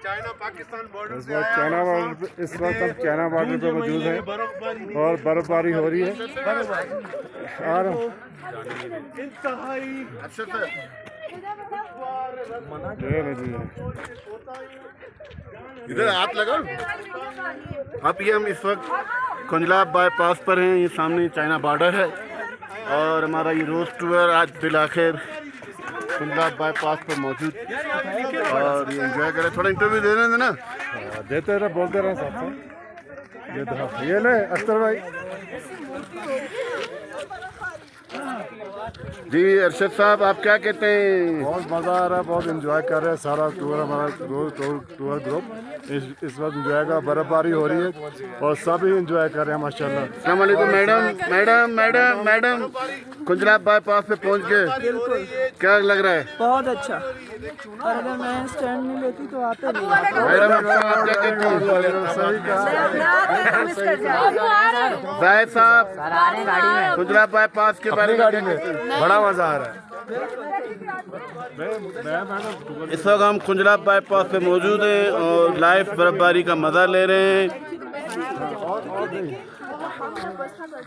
China Pakistan border इस वक्त China border पे हम चाइना बॉर्डर पे मौजूद हैं और बर्फबारी हो रही है। और इधर हाथ लगाओ आप। ये हम इस वक्त कुंजलाब बाईपास पर हैं। ये सामने चाइना बॉर्डर है और हमारा ये रोज टूर आज बिल आखिर कुंजलाब बाईपास पर मौजूद और ये एंजॉय करें। थोड़ा इंटरव्यू दे रहे थे ना, देते रहे, बोलते रहे साथ। ये ले अख्तर भाई जी। अरशद साहब आप क्या कहते हैं? बहुत मज़ा आ रहा है, बहुत एंजॉय कर रहे हैं। सारा टूर हमारा टूर ग्रुप इस वक्त एंजॉय का, बर्फबारी हो रही है और सभी एंजॉय कर रहे हैं माशाल्लाह। अस्सलाम वालेकुम मैडम कुंजलाब बाईपास पे पहुंच गए, क्या लग रहा है? बहुत अच्छा। और अगर मैं स्टैंड नहीं लेती तो आते नहीं। मैडम आप क्या कहते हैं? जाहिद साहब कुंजलाब बाईपास के बारे में बड़ा मज़ा आ रहा है। इस वक्त हम कुंजलाब बाईपास पे मौजूद हैं और लाइव बर्फबारी का मजा ले रहे हैं।